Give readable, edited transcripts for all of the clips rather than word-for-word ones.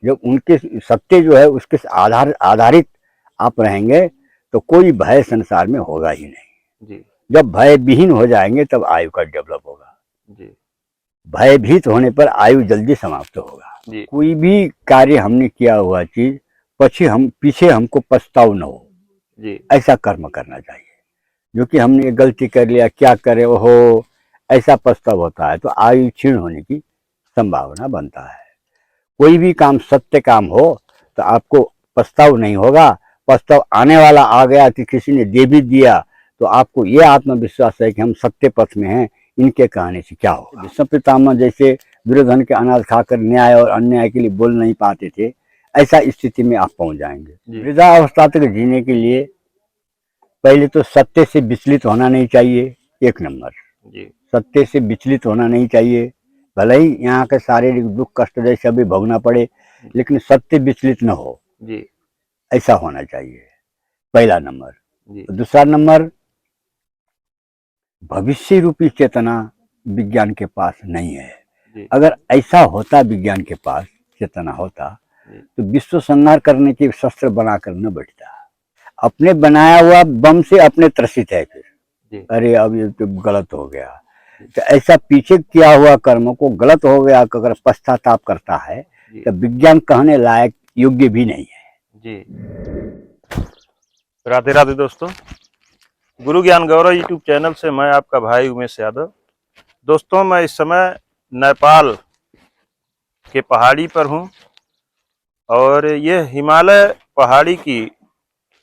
जब उनके सत्य जो है उसके आधारित आप रहेंगे तो कोई भय संसार में होगा ही नहीं जी। जब भय विहीन हो जाएंगे तब आयु का डेवलप होगा। जी। भयभीत होने पर आयु जल्दी समाप्त होगा। जी। कोई भी कार्य हमने किया हुआ चीज पीछे हमको पछताव न हो, जी। ऐसा कर्म करना चाहिए। जो कि हमने गलती कर लिया, क्या करे, ओहो, ऐसा पछताव होता है तो आयु क्षीण होने की संभावना बनता है। कोई भी काम सत्य काम हो तो आपको पछताव नहीं होगा। पछताव आने वाला आ गया कि किसी ने दे भी दिया तो आपको ये आत्मविश्वास है कि हम सत्य पथ में हैं, इनके कहने से क्या होगा। विष्णु पितामह जैसे दुर्योधन के अनाज खाकर न्याय और अन्याय के लिए बोल नहीं पाते थे, ऐसा स्थिति में आप पहुंच जाएंगे। वृद्धावस्था तक जीने के लिए पहले तो सत्य से विचलित होना नहीं चाहिए। एक नंबर, सत्य से विचलित होना नहीं चाहिए। भले ही यहाँ के शारीरिक दुख कष्ट जैसे अभी भोगना पड़े, लेकिन सत्य विचलित न हो, ऐसा होना चाहिए, पहला नंबर। दूसरा नंबर, भविष्य रूपी चेतना विज्ञान के पास नहीं है। अगर ऐसा होता, विज्ञान के पास चेतना होता तो विश्व संहार करने के शस्त्र बनाकर न बैठता। अपने बनाया हुआ बम से अपने त्रसित है, फिर अरे अब ये तो गलत हो गया। तो ऐसा पीछे किया हुआ कर्म को गलत हो गया अगर पश्चाताप करता है तो विज्ञान कहने लायक योग्य भी नहीं है। जी। राधे राधे दोस्तों, गुरु ज्ञान गौरव यूट्यूब चैनल से मैं आपका भाई उमेश यादव। दोस्तों, मैं इस समय नेपाल के पहाड़ी पर हूँ और ये हिमालय पहाड़ी की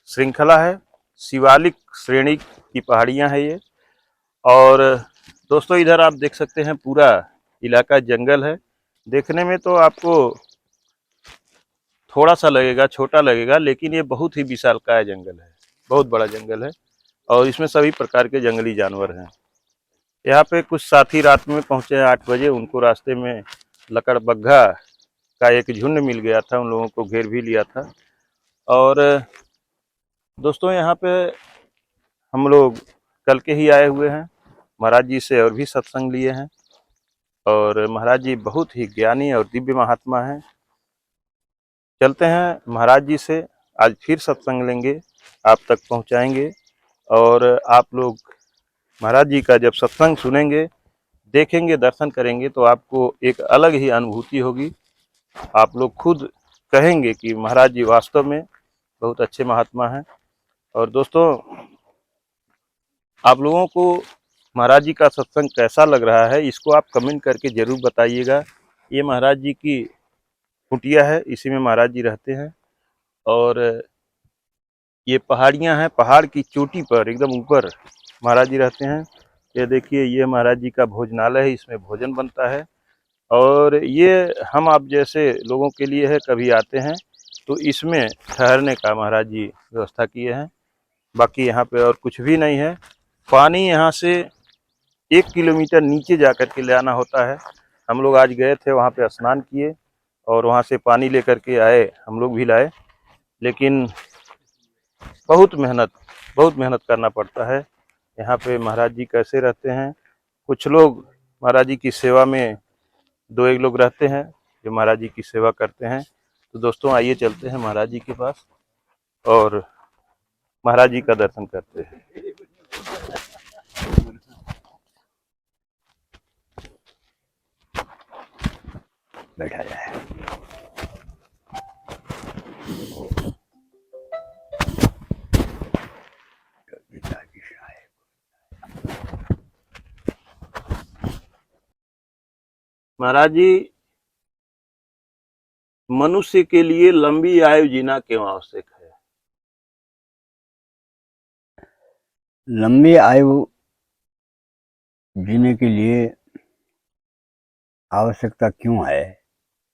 श्रृंखला है, शिवालिक श्रेणी की पहाड़ियाँ हैं ये। और दोस्तों, इधर आप देख सकते हैं पूरा इलाका जंगल है। देखने में तो आपको थोड़ा सा लगेगा, छोटा लगेगा, लेकिन ये बहुत ही विशालकाय जंगल है, बहुत बड़ा जंगल है और इसमें सभी प्रकार के जंगली जानवर हैं। यहाँ पे कुछ साथी रात में पहुँचे 8 बजे, उनको रास्ते में लकड़बग्घा का एक झुंड मिल गया था, उन लोगों को घेर भी लिया था। और दोस्तों, यहाँ पे हम लोग कल के ही आए हुए हैं, महाराज जी से और भी सत्संग लिए हैं और महाराज जी बहुत ही ज्ञानी और दिव्य महात्मा हैं। चलते हैं महाराज जी से, आज फिर सत्संग लेंगे, आप तक पहुंचाएंगे और आप लोग महाराज जी का जब सत्संग सुनेंगे, देखेंगे, दर्शन करेंगे तो आपको एक अलग ही अनुभूति होगी। आप लोग खुद कहेंगे कि महाराज जी वास्तव में बहुत अच्छे महात्मा हैं। और दोस्तों, आप लोगों को महाराज जी का सत्संग कैसा लग रहा है, इसको आप कमेंट करके ज़रूर बताइएगा। ये महाराज जी की कुटिया है, इसी में महाराज जी रहते हैं और ये पहाड़ियाँ हैं, पहाड़ की चोटी पर एकदम ऊपर महाराज जी रहते हैं। ये देखिए, ये महाराज जी का भोजनालय है, इसमें भोजन बनता है और ये हम आप जैसे लोगों के लिए है, कभी आते हैं तो इसमें ठहरने का महाराज जी व्यवस्था किए हैं। बाकी यहाँ पे और कुछ भी नहीं है। पानी यहाँ से 1 किलोमीटर नीचे जाकर के ले आना होता है। हम लोग आज गए थे, वहाँ पे स्नान किए और वहाँ से पानी लेकर के आए, हम लोग भी लाए, लेकिन बहुत मेहनत करना पड़ता है। यहाँ पे महाराज जी कैसे रहते हैं, कुछ लोग महाराज जी की सेवा में 2-1 लोग रहते हैं जो महाराज जी की सेवा करते हैं। तो दोस्तों, आइए चलते हैं महाराज जी के पास और महाराज जी का दर्शन करते हैं। बैठा जाए। महाराज जी, मनुष्य के लिए लंबी आयु जीना क्यों आवश्यक है? लंबी आयु जीने के लिए आवश्यकता क्यों है?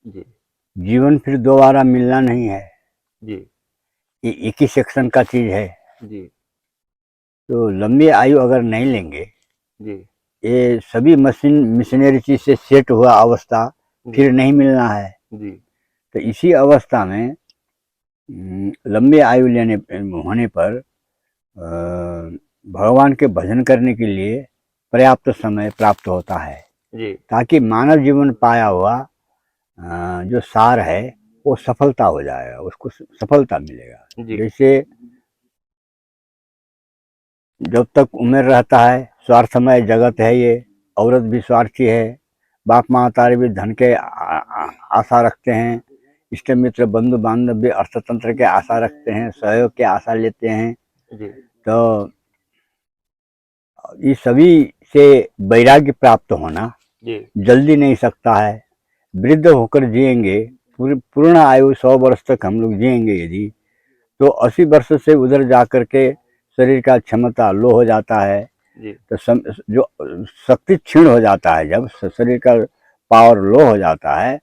जी। जीवन फिर दोबारा मिलना नहीं है जी। ये एक ही सेक्शन का चीज है। जी। तो लंबी आयु अगर नहीं लेंगे, जी। ये सभी मिशनरी चीज से सेट हुआ अवस्था फिर नहीं मिलना है। जी। तो इसी अवस्था में लंबी आयु लेने होने पर भगवान के भजन करने के लिए पर्याप्त समय प्राप्त होता है, जी। ताकि मानव जीवन पाया हुआ जो सार है वो सफलता हो जाएगा, उसको सफलता मिलेगा। जी जैसे जब तक उम्र रहता है, स्वार्थमय जगत है ये, औरत भी स्वार्थी है, बाप महतारी भी धन के आशा रखते हैं, इष्ट मित्र बंधु बांधव भी अर्थतंत्र के आशा रखते हैं, सहयोग के आशा लेते हैं। जी तो ये सभी से वैराग्य प्राप्त होना जी जल्दी नहीं सकता है। वृद्ध होकर जिएंगे, पूर्ण आयु 100 वर्ष तक हम लोग जिएंगे यदि, तो 80 वर्ष से उधर जा कर के शरीर का क्षमता लो हो जाता है। जी तो जो शक्ति क्षीण हो जाता है, जब शरीर का पावर लो हो जाता है,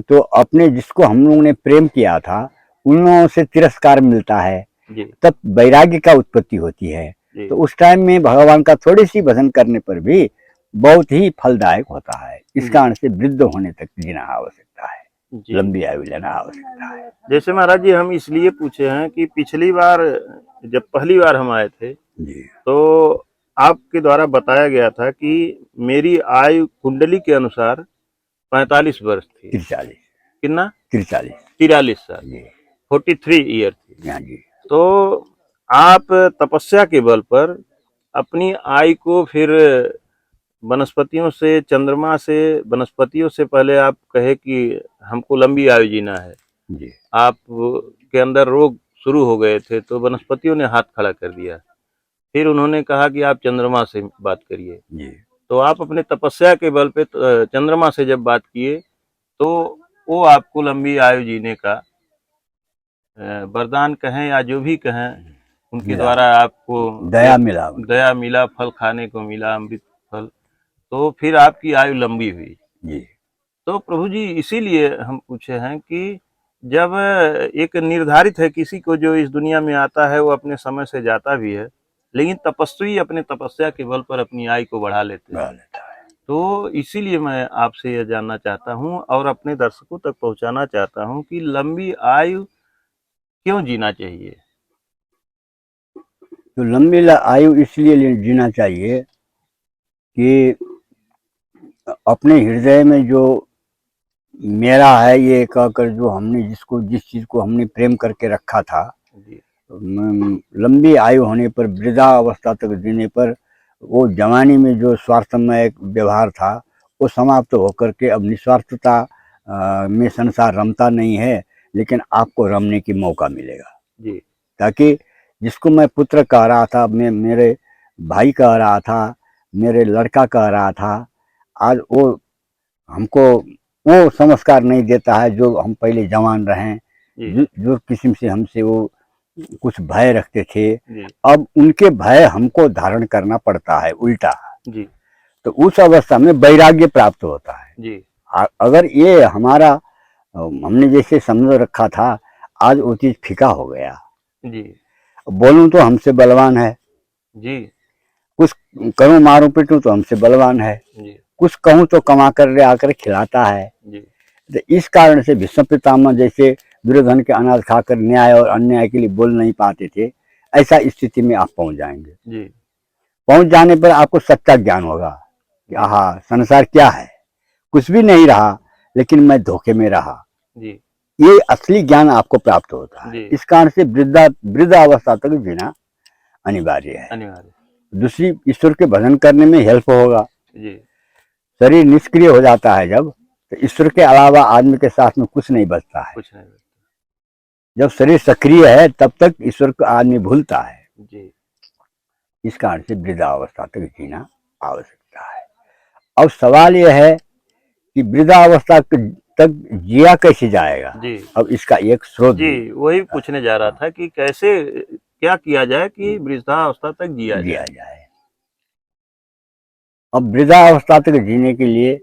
तो अपने जिसको हम लोगों ने प्रेम किया था उन लोगों से तिरस्कार मिलता है, जी तब वैराग्य का उत्पत्ति होती है। जी तो उस टाइम में भगवान का थोड़ी सी भजन करने पर भी बहुत ही फलदायक होता है। इस कारण से वृद्ध होने तक जीना आवश्यकता है, जी। लंबी आयु लेना आवश्यकता है। जैसे महाराज जी हम इसलिए पूछे हैं कि पिछली बार जब पहली बार हम आए थे जी तो आपके द्वारा बताया गया था कि मेरी आयु कुंडली के अनुसार 45 वर्ष थी। 43 कितना? 43 43 साल, जी 43 ईयर थी। हाँ जी। तो आप तपस्या के बल पर अपनी आयु को फिर वनस्पतियों से, चंद्रमा से, वनस्पतियों से पहले आप कहे कि हमको लंबी आयु जीना है, जी आप के अंदर रोग शुरू हो गए थे तो वनस्पतियों ने हाथ खड़ा कर दिया। फिर उन्होंने कहा कि आप चंद्रमा से बात करिए, जी तो आप अपने तपस्या के बल पे चंद्रमा से जब बात किए तो वो आपको लंबी आयु जीने का वरदान कहें या जो भी कहें, उनके मिला, द्वारा आपको दया मिला। दया मिला, फल खाने को मिला, अमृत फल। तो फिर आपकी आयु लंबी हुई। जी तो प्रभु जी इसीलिए हम पूछे हैं कि जब एक निर्धारित है किसी को जो इस दुनिया में आता है वो अपने समय से जाता भी है, लेकिन तपस्वी अपने तपस्या के बल पर अपनी आयु को बढ़ा लेते बढ़ा हैं। लेता है। तो इसीलिए मैं आपसे यह जानना चाहता हूँ और अपने दर्शकों तक पहुँचाना चाहता हूँ कि लंबी आयु क्यों जीना चाहिए। तो लंबी आयु इसलिए जीना चाहिए कि अपने हृदय में जो मेरा है ये कहकर जो हमने जिस चीज को हमने प्रेम करके रखा था, जी लंबी आयु होने पर, वृद्धावस्था तक जीने पर, वो जवानी में जो स्वार्थमय व्यवहार था वो समाप्त होकर के अब निस्वार्थता में संसार रमता नहीं है, लेकिन आपको रमने की मौका मिलेगा। जी ताकि जिसको मैं पुत्र कह रहा था, मैं मेरे भाई कह रहा था, मेरे लड़का कह रहा था, आज वो हमको वो संस्कार नहीं देता है जो हम पहले जवान रहें, जी जो किस्म से हमसे वो कुछ भय रखते थे, जी अब उनके भय हमको धारण करना पड़ता है उल्टा। जी तो उस अवस्था में वैराग्य प्राप्त होता है। जी अगर ये हमारा हमने जैसे समझ रखा था, आज वो चीज फीका हो गया। जी बोलूं तो हमसे बलवान है, जी कुछ करूं मारूं पीटूं तो हमसे बलवान है, जी कुछ कहूं तो कमा कर ले आकर खिलाता है। जी तो इस कारण से भीष्म पितामह जैसे दुर्योधन के अनाज खाकर न्याय और अन्याय के लिए बोल नहीं पाते थे, ऐसा स्थिति में आप पहुंच जाएंगे। जी पहुंच जाने पर आपको सच्चा ज्ञान होगा कि जी आहा संसार क्या है, कुछ भी नहीं रहा, लेकिन मैं धोखे में रहा। जी ये असली ज्ञान आपको प्राप्त होता है। जी इस कारण से वृद्धावस्था तक जीना अनिवार्य है। अनिवार्य। दूसरी, ईश्वर के भजन करने में हेल्प होगा। जी शरीर निष्क्रिय हो जाता है जब, तो ईश्वर के अलावा आदमी के साथ में कुछ नहीं बचता है। कुछ नहीं। जब शरीर सक्रिय है तब तक ईश्वर को आदमी भूलता है। जी इस कारण से वृद्धावस्था तक जीना आवश्यकता है। अब सवाल यह है कि वृद्धावस्था तक जिया कैसे जाएगा। जी अब इसका एक स्रोत भी जी वही पूछने जा रहा था कि कैसे क्या किया जाए कि वृद्धावस्था तक जिया जिया जाए। जाए। अब वृद्धावस्था तक जीने के लिए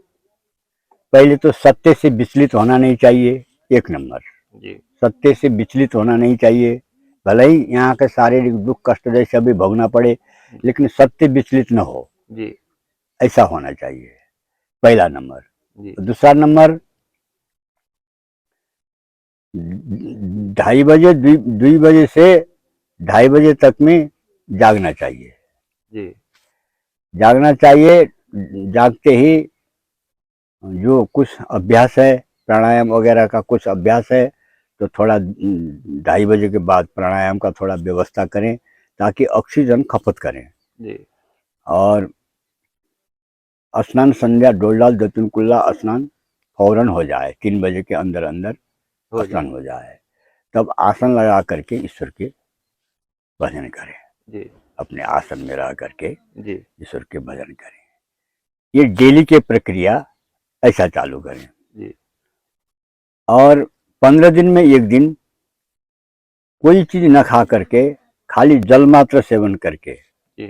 पहले तो सत्य से विचलित होना नहीं चाहिए। एक नंबर, जी सत्य से विचलित होना नहीं चाहिए। भले ही यहाँ के शारीरिक दुख कष्ट जैसे अभी भोगना पड़े, लेकिन सत्य विचलित न हो, जी ऐसा होना चाहिए, पहला नंबर। जी दूसरा नंबर, 2:30 से 2:30 तक में जागना चाहिए। जी जागना चाहिए। जागते ही जो कुछ अभ्यास है, प्राणायाम वगैरह का कुछ अभ्यास है तो थोड़ा 2:30 बजे के बाद प्राणायाम का थोड़ा व्यवस्था करें ताकि ऑक्सीजन खपत करें। जी और स्नान संध्या डोलडाल जैतून कुल्ला स्नान फौरन हो जाए, 3 बजे के अंदर अंदर हो स्नान जाए। हो जाए। तब आसन लगा करके ईश्वर के भजन करें, जी अपने आसन में रह करके जी ईश्वर के भजन करें। ये डेली के प्रक्रिया ऐसा चालू करें। जी और 15 दिन में एक दिन कोई चीज न खा करके खाली जल मात्र सेवन करके, जी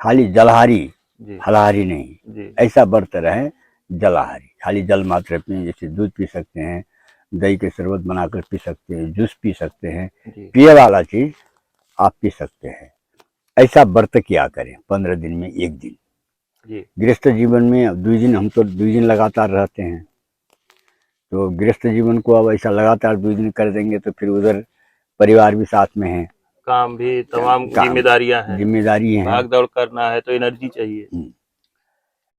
खाली जलहारी, जी फलाहारी नहीं, जी ऐसा व्रत रहे जलाहारी, खाली जल मात्र पिए। जैसे दूध पी सकते हैं, दही के शरबत बनाकर पी सकते हैं, जूस पी सकते हैं, जी पिए वाला चीज आप पी सकते हैं। ऐसा व्रत किया करें 15 दिन में एक दिन। जी गृहस्थ जीवन में अब 2 दिन, हम तो 2 दिन लगातार रहते हैं, तो गृहस्थ जीवन को अब ऐसा लगातार 2 दिन कर देंगे तो फिर उधर परिवार भी साथ में है, काम भी तमाम काम जिम्मेदारियां हैं, जिम्मेदारी है। भाग दौड़ करना है तो एनर्जी चाहिए।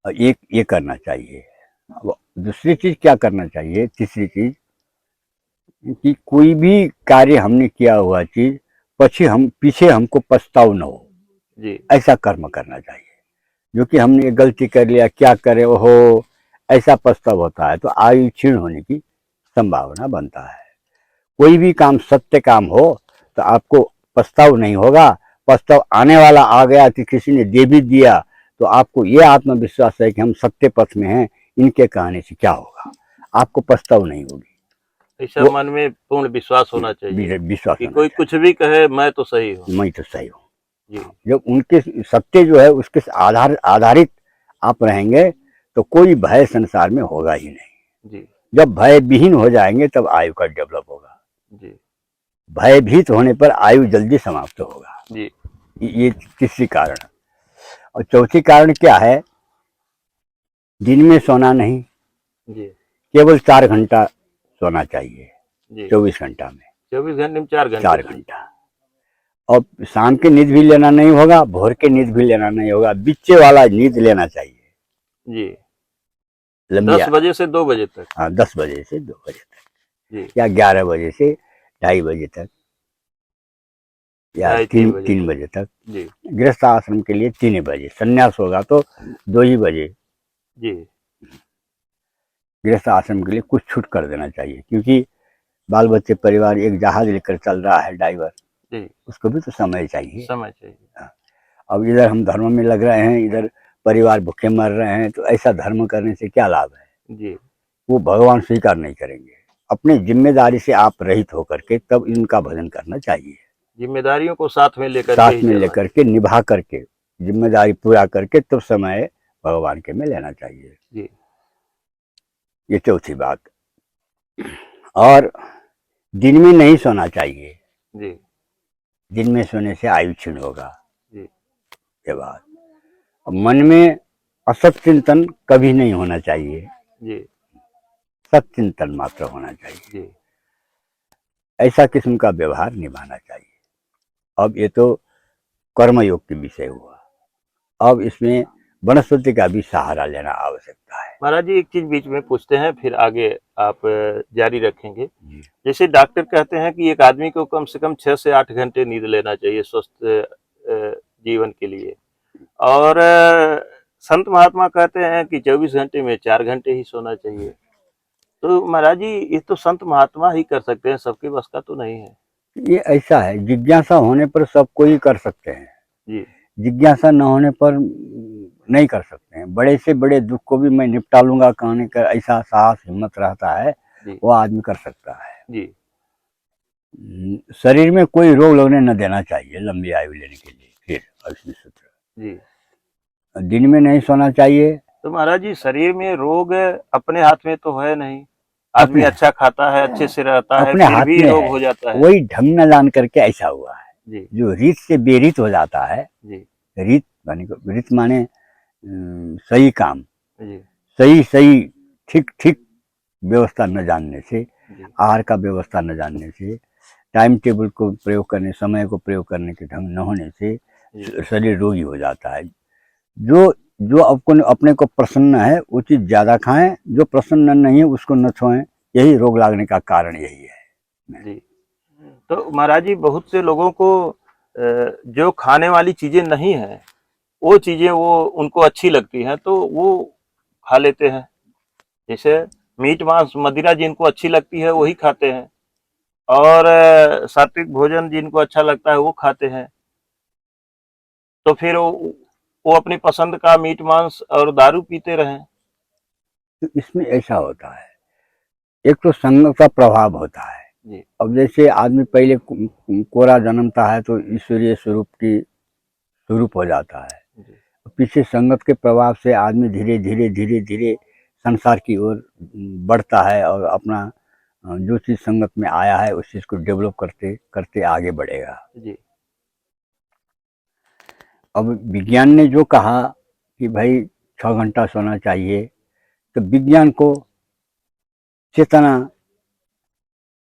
और एक ये करना चाहिए। अब दूसरी चीज क्या करना चाहिए, तीसरी चीज कि कोई भी कार्य हमने किया हुआ चीज पीछे हमको पछताव न हो, जी ऐसा कर्म करना चाहिए। जो कि हमने ये गलती कर लिया, क्या करे, ओहो, ऐसा पछताव होता है तो आयु क्षीण होने की संभावना बनता है। कोई भी काम सत्य काम हो तो आपको पछताव नहीं होगा। पछताव आने वाला आ गया कि किसी ने दे भी दिया तो आपको ये आत्मविश्वास है कि हम सत्य पथ में हैं, इनके कहने से क्या होगा, आपको पछताव नहीं होगी। ऐसा वो मन में पूर्ण विश्वास होना चाहिए विश्वास कि होना कोई कुछ भी कहे मैं तो सही हूँ। चाहिए, मैं तो सही हूँ। जी जब उनके सत्य जो है उसके आधारित आप रहेंगे तो कोई भय संसार में होगा ही नहीं। जी जब भय विहीन हो जाएंगे तब आयु का डेवलप होगा। जी भयभीत होने पर आयु जल्दी समाप्त होगा। जी ये तीसरी कारण। और चौथी कारण क्या है, दिन में सोना नहीं, जी केवल 4 घंटा सोना चाहिए जी 24 घंटा में, 24 घंटे में 4 घंटे 4 घंटा। और शाम की नींद भी लेना नहीं होगा, भोर की नींद भी लेना नहीं होगा, बीचे वाला नींद लेना चाहिए। जी लंबी 10 बजे से 2 बजे तक। हाँ, 10 बजे से 2 बजे तक, जी या 11 बजे से 2:30 बजे तक, या 2:30-3 बजे 3 तक। बजे तक। जी गृहस्थ आश्रम के लिए 3 बजे, संन्यास होगा तो 2 ही बजे। जी गृहस्थ आश्रम के लिए कुछ छूट कर देना चाहिए, क्योंकि बाल बच्चे परिवार एक जहाज लेकर चल रहा है ड्राइवर, जी उसको भी तो समय चाहिए। समय चाहिए। हाँ। अब इधर हम धर्म में लग रहे हैं, इधर परिवार भूखे मर रहे हैं, तो ऐसा धर्म करने से क्या लाभ है। जी वो भगवान स्वीकार नहीं करेंगे। अपनी जिम्मेदारी से आप रहित होकर के तब इनका भजन करना चाहिए। जिम्मेदारियों को साथ में लेकर के साथ ही में चलना लेकर चाहिए। के, निभा करके, जिम्मेदारी पूरा करके तब समय भगवान के में लेना चाहिए। जी ये चौथी बात। और दिन में नहीं सोना चाहिए, जी दिन में सोने से आयु क्षीण होगा। जी ये बात। मन में असत चिंतन कभी नहीं होना चाहिए, जी सत चिंतन मात्र होना चाहिए। जी ऐसा किस्म का व्यवहार निभाना चाहिए। अब ये तो कर्मयोग के विषय हुआ, अब इसमें वनस्पति का भी सहारा लेना आवश्यकता है। महाराज जी, एक चीज बीच में पूछते हैं फिर आगे आप जारी रखेंगे। जी। जैसे डॉक्टर कहते हैं कि एक आदमी को कम से कम 6 से 8 घंटे नींद लेना चाहिए स्वस्थ जीवन के लिए, और संत महात्मा कहते हैं कि 24 घंटे में 4 घंटे ही सोना चाहिए। तो महाराज जी, ये तो संत महात्मा ही कर सकते हैं, सबके बस का तो नहीं है। ये ऐसा है, जिज्ञासा होने पर सब कोई कर सकते हैं, जी जिज्ञासा न होने पर नहीं कर सकते हैं। बड़े से बड़े दुख को भी मैं निपटा लूंगा कहने का ऐसा साहस हिम्मत रहता है, जी वो आदमी कर सकता है। जी शरीर में कोई रोग लगने न देना चाहिए लंबी आयु लेने के लिए। फिर अश्विनी सूत्र, जी दिन में नहीं सोना चाहिए। तो महाराज जी, शरीर में रोग अपने हाथ में तो है नहीं। आदमी अपने अच्छा खाता है, अच्छे से रहता है, अपने फिर हाथ भी में रोग है, हो जाता है। वही ढंग न जान करके ऐसा हुआ है। जी जो रीत से बेरीत हो जाता है, जी रीत माने सही काम, जी सही सही ठीक ठीक व्यवस्था न जानने से, जी आहार का व्यवस्था न जानने से, टाइम टेबल को प्रयोग करने, समय को प्रयोग करने के ढंग न होने से जी शरीर रोगी हो जाता है। जो जो आपको अपने को प्रसन्न है वो चीज़ ज़्यादा खाएं, जो प्रसन्न नहीं है उसको न छुएं। यही रोग लागने का कारण यही है। जी। तो महाराज जी, बहुत से लोगों को जो खाने वाली चीजें नहीं है, वो चीजें वो उनको अच्छी लगती हैं तो वो खा लेते हैं। जैसे मीट मांस मदिरा जिनको अच्छी लगती है वही खाते हैं, और सात्विक भोजन जिनको अच्छा लगता है वो खाते हैं। तो फिर वो अपनी पसंद का मीट मांस और दारू पीते रहें। तो इसमें ऐसा होता है, एक तो संग का प्रभाव होता है। जी। अब जैसे आदमी पहले कोरा जन्मता है तो ईश्वरीय स्वरूप की स्वरूप हो जाता है। जी। पीछे संगत के प्रभाव से आदमी धीरे धीरे धीरे धीरे संसार की ओर बढ़ता है और अपना जो चीज़ संगत में आया है उस चीज़ को डेवलप करते करते आगे बढ़ेगा। जी। अब विज्ञान ने जो कहा कि भाई 6 घंटा सोना चाहिए, तो विज्ञान को चेतना,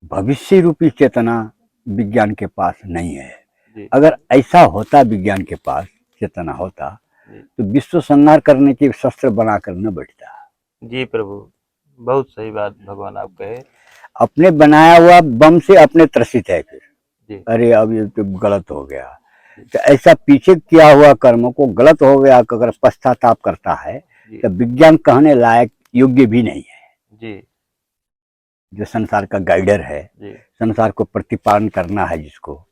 भविष्य रूपी चेतना विज्ञान के पास नहीं है। जी। अगर ऐसा होता, विज्ञान के पास चेतना होता, जी। तो विश्व संहार करने के शस्त्र बनाकर न बैठता। जी प्रभु, बहुत सही बात भगवान आप कहे। अपने बनाया हुआ बम से अपने त्रसित है फिर। जी। अरे अब ये तो गलत हो गया। जी। तो ऐसा पीछे किया हुआ कर्म को गलत हो गया अगर पश्चाताप करता है जी। तो विज्ञान कहने लायक योग्य भी नहीं है। जी। जो संसार का गाइडर है, जी। संसार को प्रतिपालन करना है जिसको,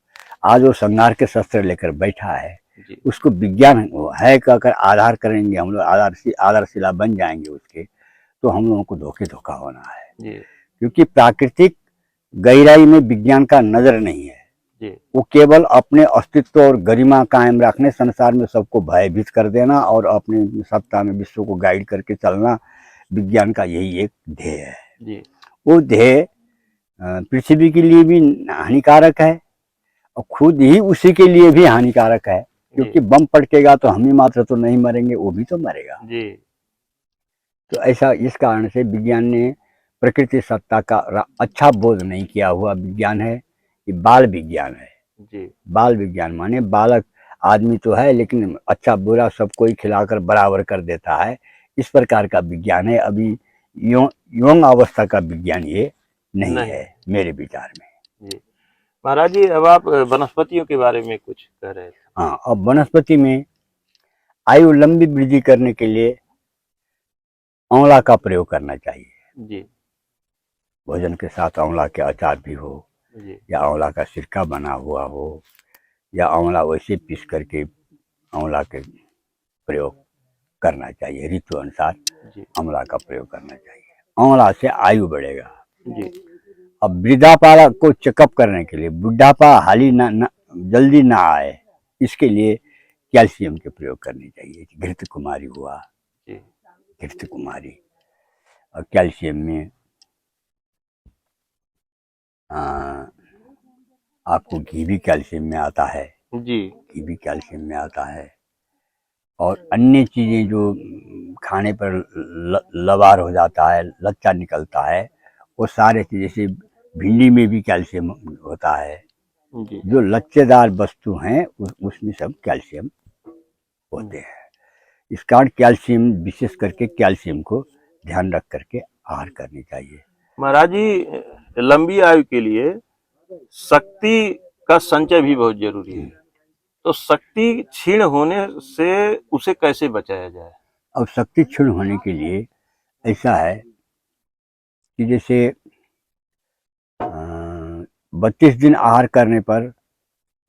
आज वो संहार के शस्त्र लेकर बैठा है, जी। उसको विज्ञान है कि अगर आधार करेंगे हम लोग, आधारशिला बन जाएंगे उसके, तो हम लोगों को धोखा होना है। जी। क्योंकि प्राकृतिक गहराई में विज्ञान का नजर नहीं है। जी। वो केवल अपने अस्तित्व और गरिमा कायम रखने, संसार में सबको भयभीत कर देना और अपनी सत्ता में विश्व को गाइड करके चलना, विज्ञान का यही एक ध्येय है। जी। वो ध्येय पृथ्वी के लिए भी हानिकारक है और खुद ही उसी के लिए भी हानिकारक है, क्योंकि बम पड़केगा तो हम ही मात्र तो नहीं मरेंगे, वो भी तो मरेगा। जी। तो ऐसा इस कारण से विज्ञान ने प्रकृति सत्ता का अच्छा बोध नहीं किया हुआ विज्ञान है, ये बाल विज्ञान है। जी। बाल विज्ञान माने बालक आदमी तो है लेकिन अच्छा बुरा सबको ही खिलाकर बराबर कर देता है, इस प्रकार का विज्ञान है। अभी यौन अवस्था का विज्ञान ये नहीं है मेरे विचार में। जी। महाराज जी, अब आप वनस्पतियों के बारे में कुछ कह रहे थे। हाँ, अब वनस्पति में आयु लंबी वृद्धि करने के लिए आंवला का प्रयोग करना चाहिए। जी। भोजन के साथ आंवला के अचार भी हो, जी। या आंवला का सिरका बना हुआ हो, या आंवला वैसे पीस करके आंवला के प्रयोग करना चाहिए। ऋतु अनुसार जी। आंवला का प्रयोग करना चाहिए, आंवला से आयु बढ़ेगा। जी। अब वृद्धापा को चेकअप करने के लिए, बुढ़ापा हाली ना जल्दी ना आए, इसके लिए कैल्शियम के प्रयोग करनी चाहिए। घृत कुमारी हुआ, जी। घृत कुमारी, और कैल्शियम में आपको घी भी कैल्शियम में आता है। जी। घी भी कैल्शियम में आता है। और अन्य चीज़ें जो खाने पर लबार हो जाता है, लच्चा निकलता है, वो सारे चीज़, जैसे भिंडी में भी कैल्शियम होता है। जी। जो लच्चेदार वस्तु हैं उसमें सब कैल्शियम होते हैं। इस कारण कैल्शियम, विशेष करके कैल्शियम को ध्यान रख करके आहार करनी चाहिए। महाराज जी, लंबी आयु के लिए शक्ति का संचय भी बहुत जरूरी है। तो शक्ति क्षीण होने से उसे कैसे बचाया जाए? अब शक्ति क्षीण होने के लिए ऐसा है कि जैसे 32 दिन आहार करने पर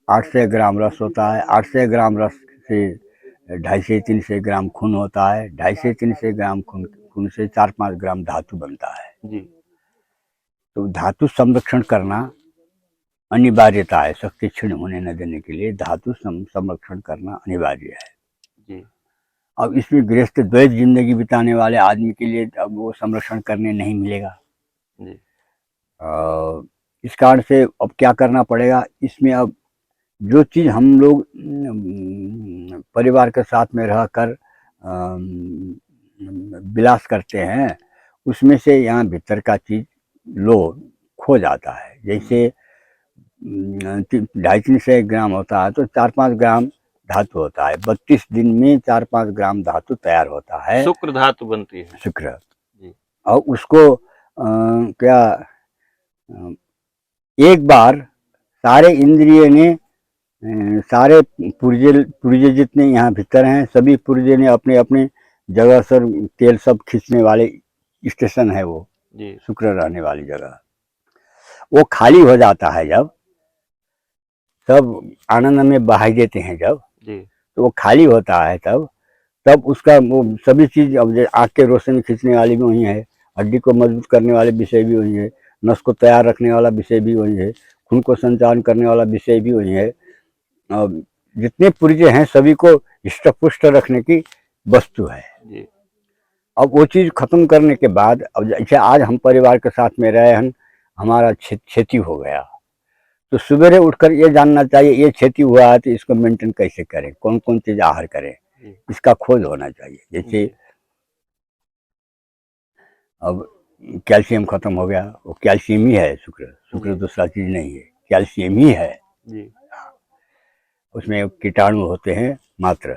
800 ग्राम रस होता है। 800 ग्राम रस से 250 से 300 ग्राम खून होता है। 250 से 300 ग्राम खून से 4-5 ग्राम धातु बनता है। जी। तो धातु संरक्षण करना अनिवार्यता है। शक्ति क्षीण होने न देने के लिए धातु संरक्षण करना अनिवार्य है। जी। अब इसमें गृहस्थ द्वैत जिंदगी बिताने वाले आदमी के लिए अब वो संरक्षण करने नहीं मिलेगा। जी। इस कारण से अब क्या करना पड़ेगा, इसमें अब जो चीज़ हम लोग परिवार के साथ में रहकर विलास करते हैं, उसमें से यहाँ भीतर का चीज़ लो खो जाता है। जैसे 250-300 ग्राम होता है तो 4-5 ग्राम धातु होता है। 32 दिन में 4-5 ग्राम धातु तैयार होता है, शुक्र धातु बनती है। शुक्र। जी। और उसको क्या एक बार सारे इंद्रिय ने सारे पुर्जे जितने यहाँ भीतर हैं, सभी पुर्जे ने अपने अपने जगह से तेल सब खींचने वाले स्टेशन है वो, जी। शुक्र रहने वाली जगह। वो खाली हो जाता है जब, सब आनंद में बहाई देते हैं जब, जी। तो वो खाली होता है तब उसका वो सभी चीज, अब आँख के रोशनी खींचने वाली भी वही है, हड्डी को मजबूत करने वाले विषय भी वही है, नस को तैयार रखने वाला विषय भी वही है, खून को संचालन करने वाला विषय भी वही है। जितने पुर्जे हैं सभी को हृष्ट पुष्ट रखने की वस्तु है। जी। अब वो चीज खत्म करने के बाद, अब जैसे आज हम परिवार के साथ में रहे हैं, हमारा क्षति हो गया, तो सवेरे उठकर ये जानना चाहिए ये क्षति हुआ है तो इसको मेंटेन कैसे करें, कौन कौन चीज आहार करें, इसका खोज होना चाहिए। जैसे अब कैल्शियम खत्म हो गया, वो कैल्शियम ही है, शुक्र दूसरा चीज नहीं है, कैल्शियम ही है जी। उसमें कीटाणु होते हैं मात्र,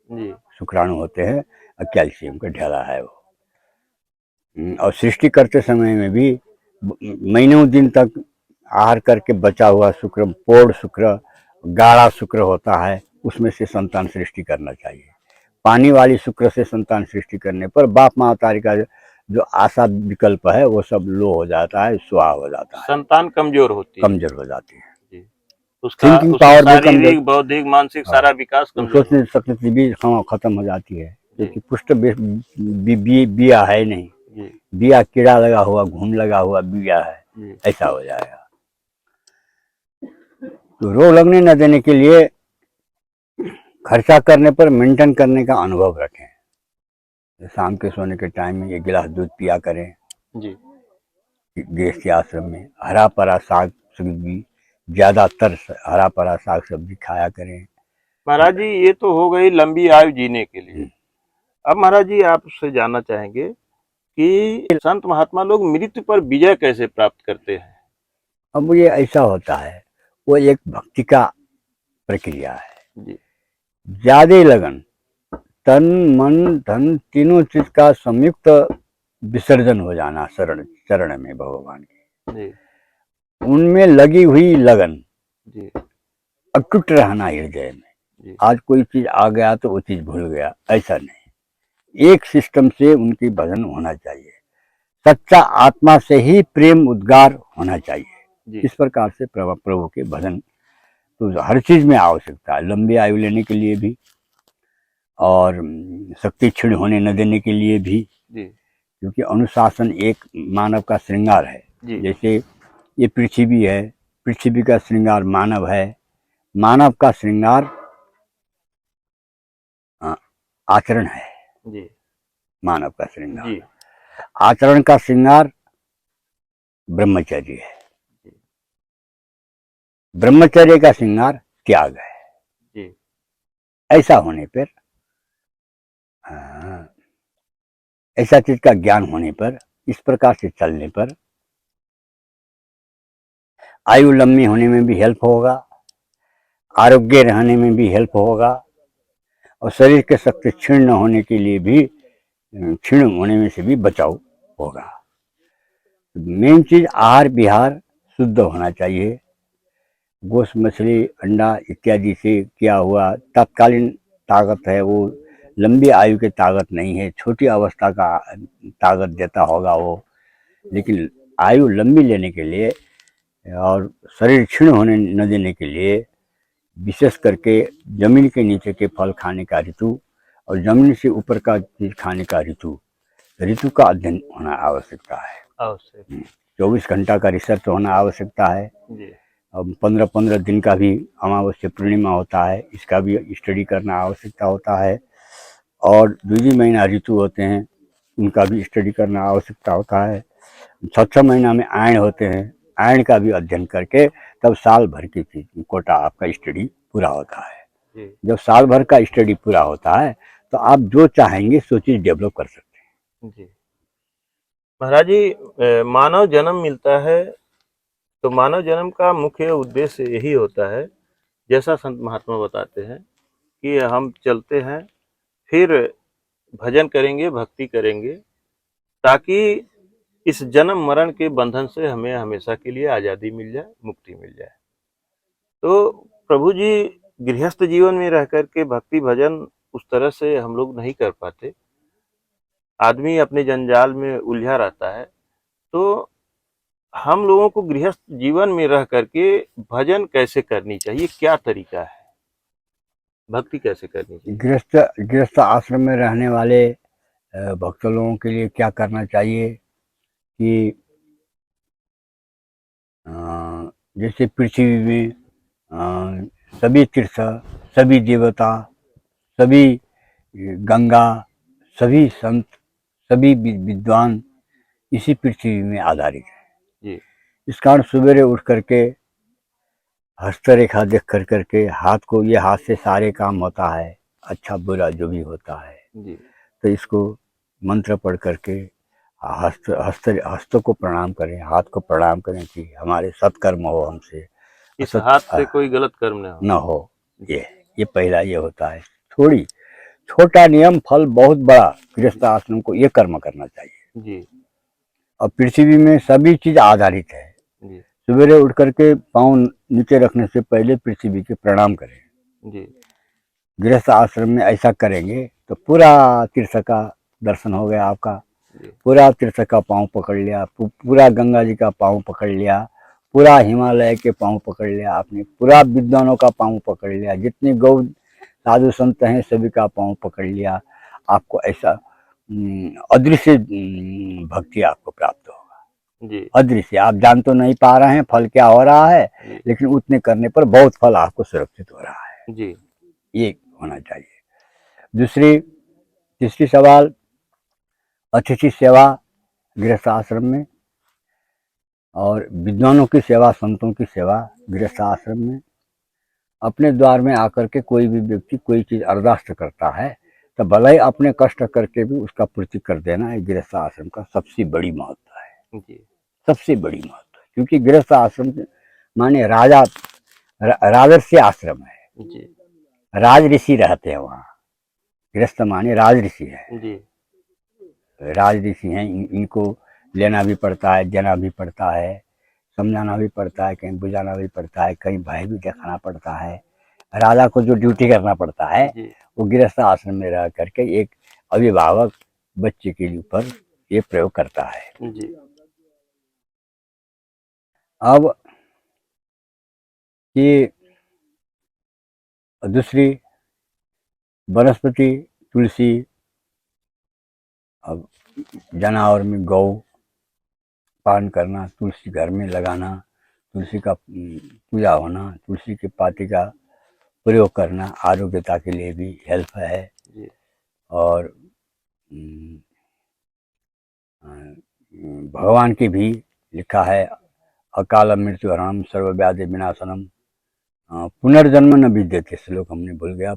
जी। शुक्राणु होते हैं और कैल्शियम का ढेला है वो। और सृष्टि करते समय में भी महीनों दिन तक आहार करके बचा हुआ शुक्र, पौड़ शुक्र, गाढ़ा शुक्र होता है, उसमें से संतान सृष्टि करना चाहिए। पानी वाली शुक्र से संतान सृष्टि करने पर बाप महतारी का जो आशा विकल्प है वो सब लो हो जाता है, स्वाहा हो जाता है, संतान कमजोर होती है, कमजोर हो जाती है। जी। उसका थिंकिंग पावर भी कमजोर, शारीरिक, बौद्धिक, मानसिक सारा विकास कमजोर सोचने शक्ति भी खत्म हो जाती है, जी। क्योंकि पुष्ट बिया है नहीं, जी। बिया कीड़ा लगा हुआ, घून लगा हुआ बिया है, जी। ऐसा हो जाएगा। तो रोग लगने न देने के लिए खर्चा करने पर मेंटेन करने का अनुभव रखें। शाम के सोने के टाइम में 1 गिलास दूध पिया करें जी। गृहस्थी आश्रम में। हरा परा साग सब्जी, ज्यादातर हरा परा साग सब्जी खाया करें। महाराज जी ये तो हो गई लंबी आयु जीने के लिए। अब महाराज जी आपसे जानना चाहेंगे कि संत महात्मा लोग मृत्यु पर विजय कैसे प्राप्त करते हैं? अब ये ऐसा होता है, वो एक भक्ति का प्रक्रिया है। जी। ज्यादा लगन, तन मन धन तीनों चीज का संयुक्त विसर्जन हो जाना चरण में भगवान के, जी। उनमें लगी हुई लगन, जी। अटूट रहना हृदय में। जी। आज कोई चीज आ गया तो वो चीज भूल गया, ऐसा नहीं। एक सिस्टम से उनकी भजन होना चाहिए, सच्चा आत्मा से ही प्रेम उद्गार होना चाहिए। इस प्रकार से प्रभु के भजन तो हर चीज में आवश्यकता है, लंबी आयु लेने के लिए भी और शक्ति क्षीण होने न देने के लिए भी। क्योंकि अनुशासन एक मानव का श्रृंगार है। जैसे ये पृथ्वी है, पृथ्वी का श्रृंगार मानव है, मानव का श्रृंगार आचरण है जी। मानव का श्रृंगार जी। आचरण का श्रृंगार ब्रह्मचर्य है, ब्रह्मचर्य का श्रृंगार त्याग है जी। ऐसा होने पर, ऐसा चीज का ज्ञान होने पर, इस प्रकार से चलने पर आयु लंबी होने में भी हेल्प होगा, आरोग्य रहने में भी हेल्प होगा, और शरीर के शक्ति क्षीण न होने के लिए भी, क्षीण होने में से भी बचाव होगा। मेन चीज आहार विहार शुद्ध होना चाहिए। गोश्त मछली अंडा इत्यादि से क्या हुआ तत्कालीन ताकत है, वो लंबी आयु की ताकत नहीं है, छोटी अवस्था का ताकत देता होगा वो। लेकिन आयु लंबी लेने के लिए और शरीर क्षीण होने न देने के लिए विशेष करके जमीन के नीचे के फल खाने का ऋतु और जमीन से ऊपर का चीज खाने का ऋतु का अध्ययन होना आवश्यकता है। 24 घंटा का रिसर्च होना आवश्यकता है। अब 15-15 दिन का भी अमावस्या पूर्णिमा होता है, इसका भी स्टडी करना आवश्यकता होता है। और 2 महीना ऋतु होते हैं, उनका भी स्टडी करना आवश्यकता होता है। 6 महीना में आयन होते हैं, आयन का भी अध्ययन करके तब साल भर की चीज कोटा आपका स्टडी पूरा होता है। जब साल भर का स्टडी पूरा होता है तो आप जो चाहेंगे सो चीज डेवलप कर सकते हैं जी। महाराज जी मानव जन्म मिलता है तो मानव जन्म का मुख्य उद्देश्य यही होता है, जैसा संत महात्मा बताते हैं कि हम चलते हैं, फिर भजन करेंगे, भक्ति करेंगे, ताकि इस जन्म मरण के बंधन से हमें हमेशा के लिए आज़ादी मिल जाए, मुक्ति मिल जाए। तो प्रभु जी, गृहस्थ जीवन में रह कर के भक्ति भजन उस तरह से हम लोग नहीं कर पाते। आदमी अपने जंजाल में उलझा रहता है। तो हम लोगों को गृहस्थ जीवन में रह करके भजन कैसे करनी चाहिए, क्या तरीका है, भक्ति कैसे करनी चाहिए? गृहस्थ गृहस्थ आश्रम में रहने वाले भक्त लोगों के लिए क्या करना चाहिए कि अ, जैसे पृथ्वी में सभी तीर्थ, सभी देवता, सभी गंगा, सभी संत, सभी विद्वान इसी पृथ्वी में आधारित है। जी। इस कारण सवेरे उठ करके हस्तरेखा देख कर करके हाथ को, ये हाथ से सारे काम होता है, अच्छा बुरा जो भी होता है, जी। तो इसको मंत्र पढ़ करके हस्त को प्रणाम करें, हाथ को प्रणाम करें कि हमारे सत्कर्म हो, हमसे इस असत हाथ से कोई गलत कर्म न हो। न हो। ये पहला ये होता है। थोड़ी छोटा नियम, फल बहुत बड़ा। गृहस्थ आश्रम को ये कर्म करना चाहिए। जी। और पृथ्वी में सभी चीज आधारित है। जी। सवेरे उठ करके पाँव नीचे रखने से पहले पृथ्वी के प्रणाम करें। जी। गृहस्थ आश्रम में ऐसा करेंगे तो पूरा तीर्थ का दर्शन हो गया आपका। जी। पूरा तीर्थ का पाँव पकड़ लिया, पूरा गंगा जी का पाँव पकड़ लिया, पूरा हिमालय के पाँव पकड़ लिया आपने, पूरा विद्वानों का पाँव पकड़ लिया, जितने गौ साधु संत हैं सभी का पाँव पकड़ लिया। आपको ऐसा अदृश्य भक्ति आपको प्राप्त होगा। जी। अदृश्य, आप जान तो नहीं पा रहे हैं फल क्या हो रहा है, जी। लेकिन उतने करने पर बहुत फल आपको सुरक्षित हो रहा है। जी। ये होना चाहिए। दूसरी तीसरी सवाल, अतिथि सेवा गृहस्थ आश्रम में, और विद्वानों की सेवा, संतों की सेवा गृहस्थ आश्रम में। अपने द्वार में आकर के कोई भी व्यक्ति कोई चीज अरदास करता है तो भले ही अपने कष्ट करके भी उसका पूर्ति कर देना, ये गृहस्थ आश्रम का सबसे बड़ी महत्व है। जी। सबसे बड़ी महत्व है, क्योंकि गृहस्थ आश्रम माने राजा राजर्षि आश्रम है। जी। राज ऋषि रहते हैं वहाँ। गृहस्थ माने राज ऋषि है। जी। राज ऋषि हैं, इनको लेना भी पड़ता है, देना भी पड़ता है, समझाना भी पड़ता है, कहीं बुझाना भी पड़ता है, कहीं भय भी दिखाना पड़ता है। राजा को जो ड्यूटी करना पड़ता है जी। वो गृहस्थ आश्रम में रह करके एक अभिभावक बच्चे के ऊपर ये प्रयोग करता है। जी। अब ये दूसरी वनस्पति तुलसी, अब जनावर में गौ पान करना, तुलसी घर में लगाना, तुलसी का पूजा होना, तुलसी के पाती का प्रयोग करना आरोग्यता के लिए भी हेल्प है। जी। और भगवान की भी लिखा है, अकाल मृत्यु हरणम सर्वव्याधि विनाशनम, पुनर्जन्म न विद्यते, श्लोक हमने भूल गया।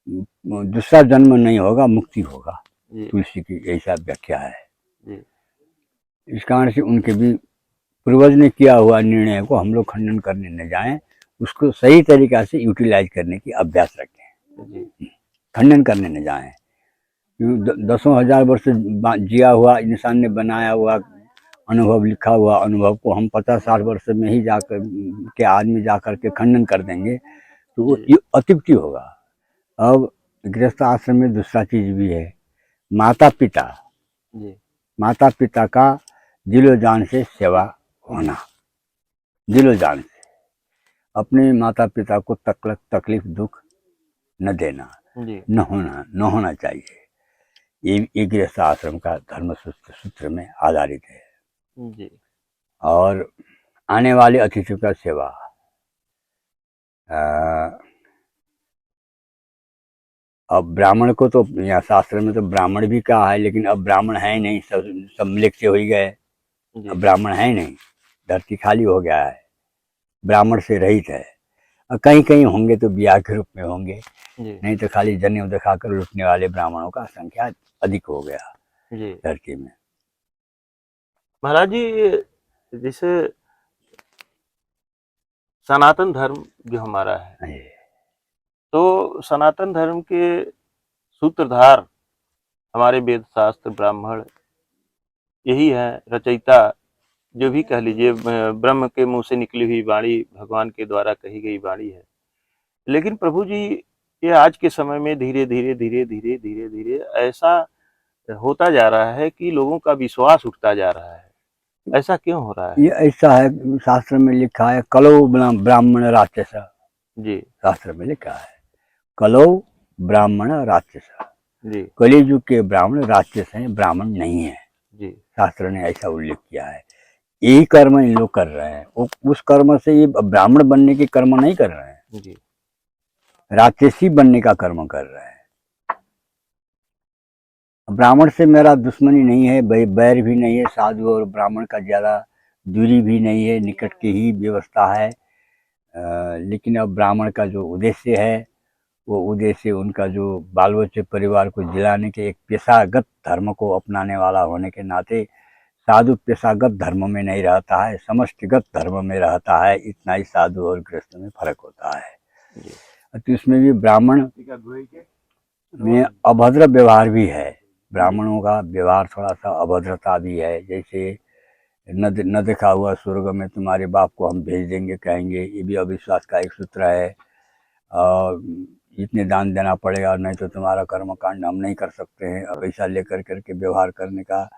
दूसरा जन्म नहीं होगा, मुक्ति होगा। जी। तुलसी की ऐसा व्याख्या है। जी। इस कारण से उनके भी पूर्वज ने किया हुआ निर्णय को हम लोग खंडन करने न जाएं, उसको सही तरीका से यूटिलाइज करने की अभ्यास रखें। जी। खंडन करने न जाएं। दसों हजार वर्ष जिया हुआ इंसान ने बनाया हुआ अनुभव, लिखा हुआ अनुभव को हम 50-60 वर्ष में ही जाकर के आदमी जाकर के खंडन कर देंगे तो वो अत्युक्ति होगा। अब गृहस्थ आश्रम में दूसरा चीज भी है, माता पिता। जी। माता पिता का दिलो जान से सेवा होना, दिलो जान से अपने माता पिता को तकलीफ दुख न देना, जी। न होना चाहिए। ये गृहस्थ आश्रम का धर्म सूत्र में आधारित है। जी। और आने वाले अतिथियों का सेवा, अब ब्राह्मण को तो यहाँ शास्त्र में तो ब्राह्मण भी कहा है, लेकिन अब ब्राह्मण है ही नहीं, सब म्लेच्छ से हो ही गए। अब ब्राह्मण है ही नहीं, धरती खाली हो गया है, ब्राह्मण से रहित है। और कहीं कहीं होंगे तो ब्याह के रूप में होंगे, नहीं तो खाली जनेऊ दिखाकर लुटने वाले ब्राह्मणों का संख्या अधिक हो गया धरती में। महाराज जी, जैसे सनातन धर्म जो हमारा है, तो सनातन धर्म के सूत्रधार हमारे वेद शास्त्र ब्राह्मण यही है, रचयिता जो भी कह लीजिए, ब्रह्म के मुंह से निकली हुई वाणी, भगवान के द्वारा कही गई वाणी है। लेकिन प्रभु जी, ये आज के समय में धीरे धीरे धीरे धीरे धीरे धीरे ऐसा होता जा रहा है कि लोगों का विश्वास उठता जा रहा है। ऐसा क्यों हो रहा है? ये ऐसा है, शास्त्र में लिखा है कलो ब्राह्मण राक्षस, जी शास्त्र में लिखा है कलो ब्राह्मण राक्षस। जी कलियुग के ब्राह्मण राक्षस हैं, ब्राह्मण नहीं है। जी शास्त्र ने ऐसा उल्लेख किया है। यही कर्म इन लोग कर रहे हैं, उस कर्म से ये ब्राह्मण बनने के कर्म नहीं कर रहे हैं, जी राक्षसी बनने का कर्म कर रहे हैं। ब्राह्मण से मेरा दुश्मनी नहीं है, बैर भी नहीं है, साधु और ब्राह्मण का ज़्यादा दूरी भी नहीं है, निकट की ही व्यवस्था है। लेकिन अब ब्राह्मण का जो उद्देश्य है, वो उद्देश्य उनका जो बाल बच्चे परिवार को जिलाने के, एक पेशागत धर्म को अपनाने वाला होने के नाते, साधु पेशागत धर्म में नहीं रहता है, समष्टिगत धर्म में रहता है। इतना ही साधु और गृहस्थ में फर्क होता है। तो इसमें भी ब्राह्मण में अभद्र व्यवहार भी है, ब्राह्मणों का व्यवहार थोड़ा सा अभद्रता भी है। जैसे न देखा हुआ स्वर्ग में तुम्हारे बाप को हम भेज देंगे कहेंगे, ये भी अविश्वास का एक सूत्र है। इतने दान देना पड़ेगा, नहीं तो तुम्हारा कर्म कांड हम नहीं कर सकते हैं। पैसा लेकर करके व्यवहार करने का,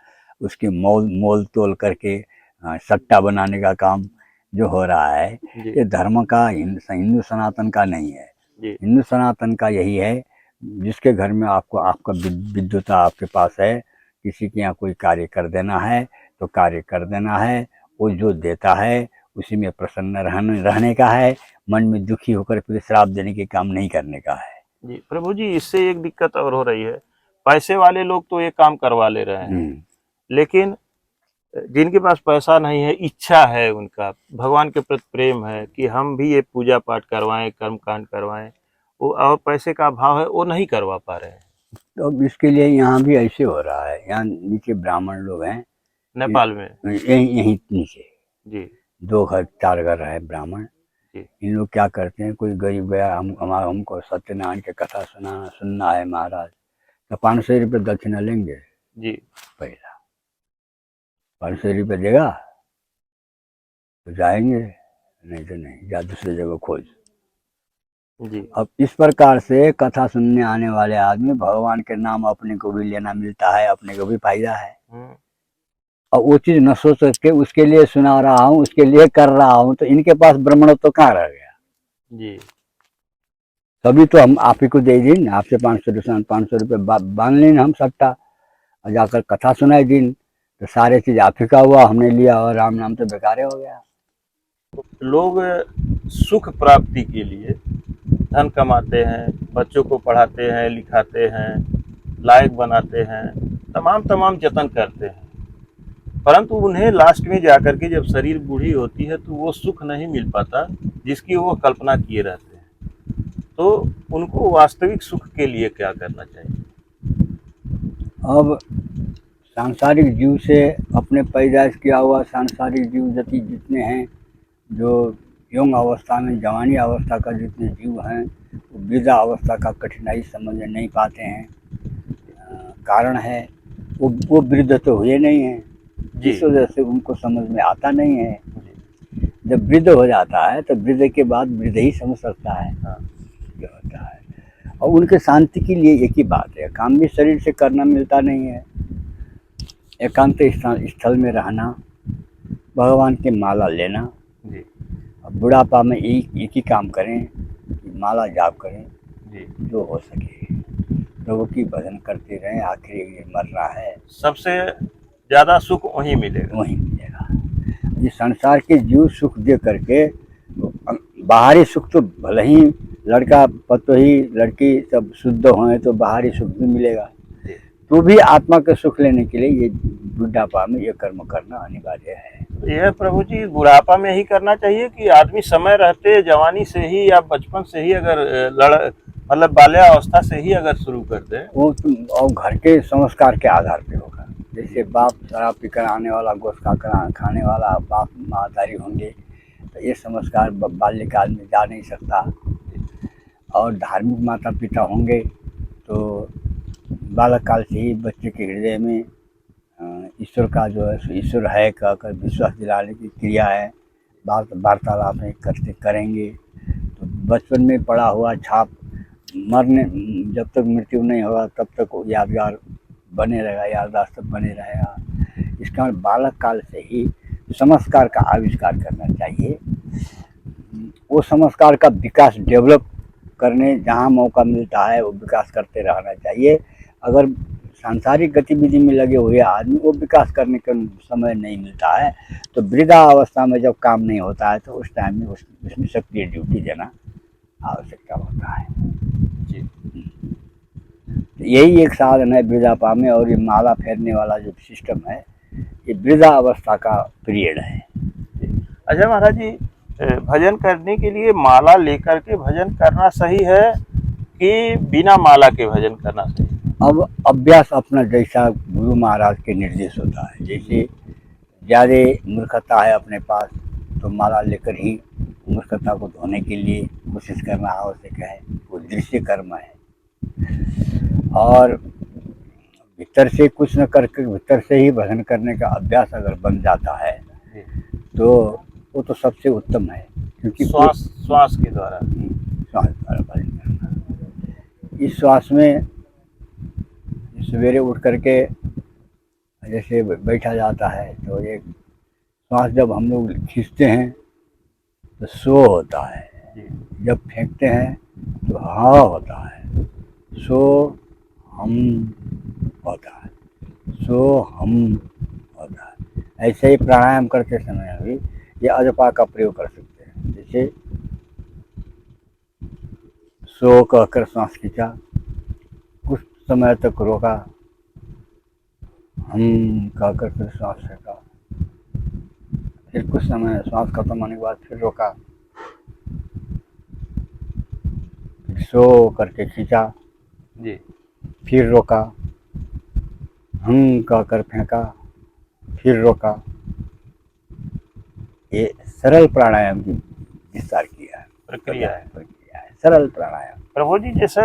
उसके मोल तोल करके सट्टा बनाने का काम जो हो रहा है, ये धर्म का, हिंदू सनातन का नहीं है। हिंदू सनातन का यही है, जिसके घर में आपको आपका विद्युता आपके पास है, किसी के यहाँ कोई कार्य कर देना है तो कार्य कर देना है। वो जो देता है उसी में प्रसन्न रहने का है, मन में दुखी होकर फिर श्राप देने के काम नहीं करने का है। जी प्रभु जी, इससे एक दिक्कत और हो रही है, पैसे वाले लोग तो ये काम करवा ले रहे हैं, लेकिन जिनके पास पैसा नहीं है, इच्छा है, उनका भगवान के प्रति प्रेम है कि हम भी ये पूजा पाठ करवाएं, कर्म कांड करवाएं, वो और पैसे का अभाव है, वो नहीं करवा पा रहे हैं। तो अब इसके लिए यहाँ भी ऐसे हो रहा है। यहाँ नीचे ब्राह्मण लोग हैं नेपाल में, यहीं नीचे जी 2 घर 4 घर है ब्राह्मण। जी इन लोग क्या करते हैं, कोई गरीब गया, हमको सत्यनारायण की कथा सुनना है महाराज, तो 500 रुपये दक्षिणा लेंगे जी। पहला 500 रुपये देगा तो जाएंगे, नहीं तो नहीं, जा दूसरी जगह खोज। जी अब इस प्रकार से कथा सुनने आने वाले आदमी, भगवान के नाम अपने को भी लेना मिलता है, अपने को भी फायदा है। और वो चीज न सोच के उसके लिए सुना रहा हूँ, उसके लिए कर रहा हूँ, तो इनके पास ब्राह्मण तो कहाँ रह गया जी। तभी तो हम आप ही को दे दिन, आपसे 500 रुपये बांध लें हम सट्टा, और जाकर कथा सुनाई दिन, तो सारे चीज आप ही का हुआ, हमने लिया और राम नाम तो बेकार हो गया। लोग सुख प्राप्ति के लिए धन कमाते हैं, बच्चों को पढ़ाते हैं, लिखाते हैं, लायक बनाते हैं, तमाम जतन करते हैं, परंतु उन्हें लास्ट में जाकर के जब शरीर बूढ़ी होती है तो वो सुख नहीं मिल पाता जिसकी वो कल्पना किए रहते हैं। तो उनको वास्तविक सुख के लिए क्या करना चाहिए? अब सांसारिक जीव से, अपने पैदाइश किया हुआ सांसारिक जीव जितने हैं, जो यौन अवस्था में, जवानी अवस्था का जितने जीव हैं, वो वृद्धा अवस्था का कठिनाई समझ नहीं पाते हैं। कारण है वो वृद्ध तो हुए नहीं हैं, इस वजह से उनको समझ में आता नहीं है। जब वृद्ध हो जाता है तो वृद्ध के बाद वृद्ध ही समझ सकता है जो होता है। और उनके शांति के लिए एक ही बात है, काम भी शरीर से करना मिलता नहीं है, एकांत स्थल में रहना, भगवान की माला लेना। बुढ़ापा में एक ही काम करें, माला जाप करें, जो हो सके प्रभु की भजन करते रहें, आखिर ये मरना है। सबसे ज्यादा सुख वहीं मिलेगा। ये संसार के जीव सुख दे करके, बाहरी सुख तो भले ही लड़का पतोही लड़की सब शुद्ध हों तो बाहरी सुख भी मिलेगा, तो भी आत्मा के सुख लेने के लिए ये बुढ़ापा में ये कर्म करना अनिवार्य है। यह प्रभु जी बुढ़ापा में ही करना चाहिए कि आदमी समय रहते, जवानी से ही या बचपन से ही अगर मतलब बाल्यावस्था से ही अगर शुरू कर दे, वो और घर के संस्कार के आधार पे होगा। जैसे बाप शराब पीकर आने वाला, गोश्त खाने वाला बाप मातारी होंगे, तो ये संस्कार बाल्यकाल में जा नहीं सकता। और धार्मिक माता पिता होंगे तो बालक काल से ही बच्चे के हृदय में ईश्वर का जो है ईश्वर है कहकर विश्वास दिलाने की क्रिया है, वार्तालाप करते करेंगे तो बचपन में पड़ा हुआ छाप मरने जब तक मृत्यु नहीं होगा तब तक यादगार बने रहेगा, याददाश्त बने रहेगा। इसका बालक काल से ही संस्कार का आविष्कार करना चाहिए। वो संस्कार का विकास डेवलप करने जहाँ मौका मिलता है वो विकास करते रहना चाहिए। अगर सांसारिक गतिविधि में लगे हुए आदमी को विकास करने का समय नहीं मिलता है तो वृद्धा अवस्था में जब काम नहीं होता है तो उस टाइम में उसमें सक्रिय ड्यूटी देना आवश्यकता होता है जी। तो यही एक साधन है वृद्धापा में। और ये माला फेरने वाला जो सिस्टम है ये वृद्धा अवस्था का पीरियड है। अच्छा महाराज जी, भजन करने के लिए माला लेकर के भजन करना सही है कि बिना माला के भजन करना सही है? अब अभ्यास अपना जैसा गुरु महाराज के निर्देश होता है। जैसे ज़्यादा मूर्खता है अपने पास तो माला लेकर ही मूर्खता को धोने के लिए कोशिश करना आवश्यक है। वो दृश्य कर्म है। और भीतर से कुछ न करके भीतर से ही भजन करने का अभ्यास अगर बन जाता है तो वो तो सबसे उत्तम है, क्योंकि श्वास के द्वारा भजन करना। इस श्वास में सवेरे उठ करके जैसे बैठा जाता है तो एक श्वास जब हम लोग खींचते हैं तो सो होता है, जब फेंकते हैं तो हा होता है, सो हम होता है, सो हम होता है। ऐसे ही प्राणायाम करते समय भी ये अजपा का प्रयोग कर सकते हैं। जैसे सो कहकर श्वास खींचा, कुछ समय तक रोका, हम कहकर फिर श्वास फेंका, फिर कुछ समय श्वास खत्म होने के बाद फिर रोका, फिर सो करके खींचा जी, फिर रोका, हम कहकर फेंका, फिर रोका। ये सरल प्राणायाम की विस्तार किया है, प्रक्रिया है, सरल प्राणायाम। प्रभु जी जैसे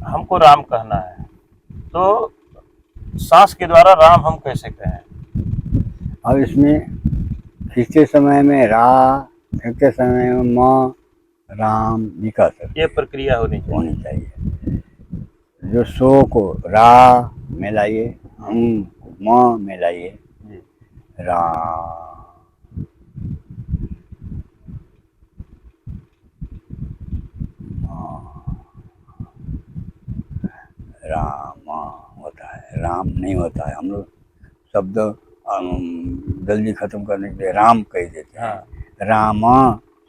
हमको राम कहना है तो सांस के द्वारा राम हम कैसे कहें? अब इसमें खींचते समय में रा, फेंकते समय में म, राम भी कह सकते। ये प्रक्रिया होनी चाहिए। जो सो को रा में लाइए, हम म में लाइए, राम, राम होता है, राम नहीं होता है। हम लोग शब्द जल्दी खत्म करने के लिए राम कह देते हैं। हाँ। राम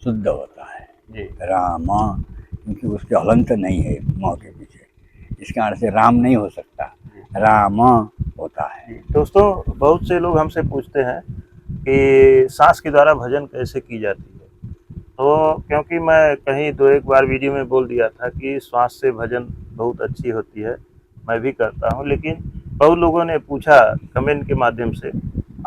शुद्ध होता है जी। राम, क्योंकि उसके हलंत नहीं है म के पीछे, इस कारण से राम नहीं हो सकता, राम होता है। दोस्तों, बहुत से लोग हमसे पूछते हैं कि सांस के द्वारा भजन कैसे की जाती है, तो क्योंकि मैं कहीं 2-1 बार वीडियो में बोल दिया था कि श्वास से भजन बहुत अच्छी होती है, मैं भी करता हूं, लेकिन बहुत लोगों ने पूछा कमेंट के माध्यम से।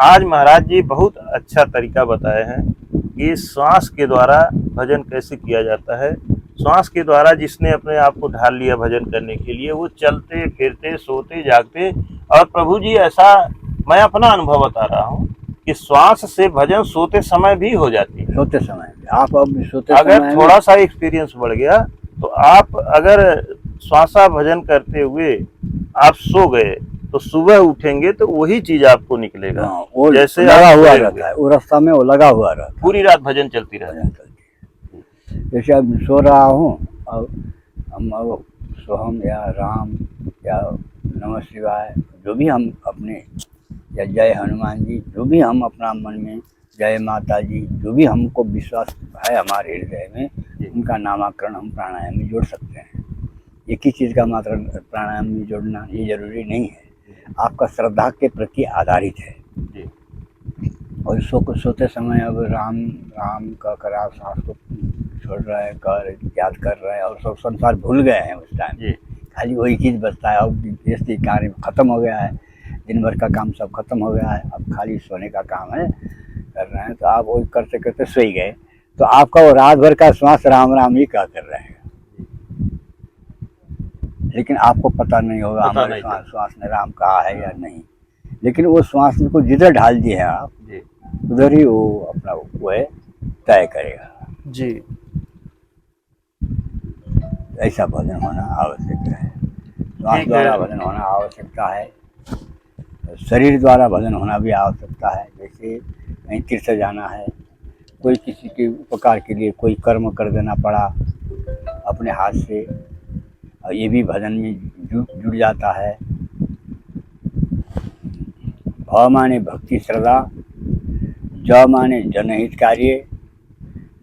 आज महाराज जी बहुत अच्छा तरीका बताए हैं कि श्वास के द्वारा भजन कैसे किया जाता है। श्वास के द्वारा जिसने अपने आप को ढाल लिया भजन करने के लिए, वो चलते फिरते सोते जागते, और प्रभु जी ऐसा मैं अपना अनुभव बता रहा हूँ कि श्वास से भजन सोते समय भी हो जाती है। सोते समय आप अब सोते अगर समय थोड़ा सा एक्सपीरियंस बढ़ गया तो आप अगर श्वासा भजन करते हुए आप सो गए तो सुबह उठेंगे तो वही चीज आपको निकलेगा। हाँ, वो जैसे लगा हुआ रहता है, वो रास्ता में वो लगा हुआ रहता है, पूरी रात भजन चलती रहती है। जैसे अब सो रहा हूँ, अब हम अब सोहम या राम या नमः शिवाय जो भी हम अपने, या जय हनुमान जी, जो भी हम अपना मन में, जय माता जी, जो भी हमको विश्वास है हमारे हृदय में, उनका नामाकरण हम प्राणायाम में जोड़ सकते हैं। एक ही चीज़ का मात्र प्राणायाम में जोड़ना ये जरूरी नहीं है, आपका श्रद्धा के प्रति आधारित है। और सोते समय अब राम राम का कर आप सांस को छोड़ रहे हैं, कर याद कर रहे हैं, और सब संसार भूल गए हैं उस टाइम, खाली वही चीज़ बचता है। अब गृहस्थी कार्य खत्म हो गया है, दिन भर का काम सब खत्म हो गया है, अब खाली सोने का काम है कर रहे हैं, तो आप वही करते करते सो ही गए, तो आपका वो रात भर का श्वास राम राम ही क्या कर रहे हैं। लेकिन आपको पता नहीं होगा पता हमारे नहीं था। श्वास में राम कहा है या नहीं, लेकिन वो श्वास को जिधर ढाल दिए हैं आप, जी उधर ही वो अपना वो है तय करेगा। जी। ऐसा भजन होना आवश्यक है। श्वास ठीक द्वारा है। भजन होना आवश्यकता है, शरीर द्वारा भजन होना भी आवश्यकता है। जैसे कहीं तीर्थ जाना है, कोई किसी के उपकार के लिए कोई कर्म कर देना पड़ा अपने हाथ से, और ये भी भजन में जुड़ जाता है। भ माने भक्ति श्रद्धा, ज माने जनहित कार्य,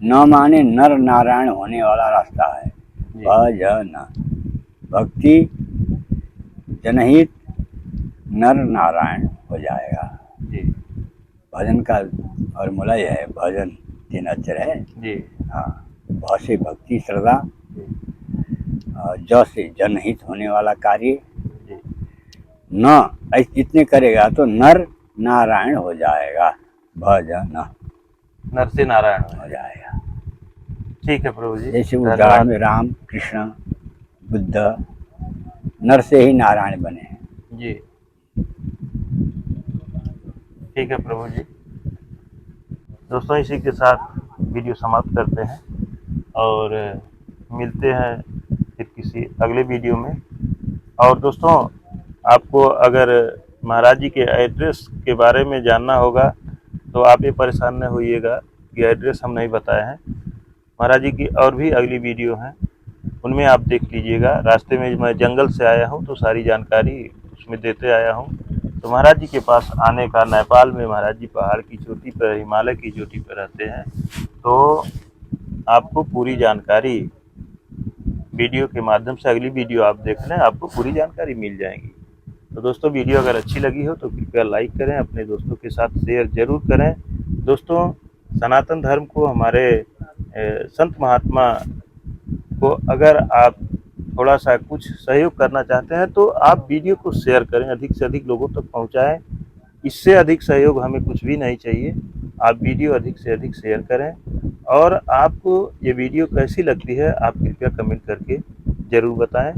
न माने नर नारायण होने वाला रास्ता है। जी भजन भक्ति जनहित नर नारायण हो जाएगा। जी भजन का फॉर्मूला यह है, भजन 3 अक्षर है। जी हाँ, भ से भक्ति श्रद्धा, जी ज से जनहित होने वाला कार्य, जी। न ऐसे इतने करेगा तो नर नारायण हो जाएगा। भजन नर से नारायण हो जाएगा। ठीक है प्रभु जी, जैसे उदाहरण धन्यवाद। में राम कृष्ण बुद्ध नर से ही नारायण बने। जी ठीक है प्रभु जी। दोस्तों इसी के साथ वीडियो समाप्त करते हैं और मिलते हैं फिर किसी अगले वीडियो में। और दोस्तों आपको अगर महाराज जी के एड्रेस के बारे में जानना होगा तो आप ये परेशान न होइएगा कि एड्रेस हम नहीं बताए हैं। महाराज जी की और भी अगली वीडियो हैं, उनमें आप देख लीजिएगा। रास्ते में मैं जंगल से आया हूँ तो सारी जानकारी उसमें देते आया हूँ। तो महाराज जी के पास आने का, नेपाल में महाराज जी पहाड़ की चोटी पर, हिमालय की चोटी पर रहते हैं, तो आपको पूरी जानकारी वीडियो के माध्यम से, अगली वीडियो आप देख लें, आपको पूरी जानकारी मिल जाएगी। तो दोस्तों वीडियो अगर अच्छी लगी हो तो कृपया लाइक करें, अपने दोस्तों के साथ शेयर जरूर करें। दोस्तों सनातन धर्म को, हमारे संत महात्मा को अगर आप थोड़ा सा कुछ सहयोग करना चाहते हैं तो आप वीडियो को शेयर करें, अधिक से अधिक लोगों तक पहुंचाएं। इससे अधिक सहयोग हमें कुछ भी नहीं चाहिए। आप वीडियो अधिक से अधिक शेयर करें, और आपको ये वीडियो कैसी लगती है आप कृपया कमेंट करके ज़रूर बताएं।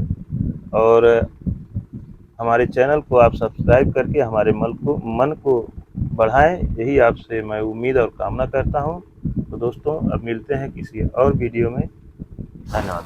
और हमारे चैनल को आप सब्सक्राइब करके हमारे मन को बढ़ाएं, यही आपसे मैं उम्मीद और कामना करता हूं। तो दोस्तों अब मिलते हैं किसी और वीडियो में। धन्यवाद।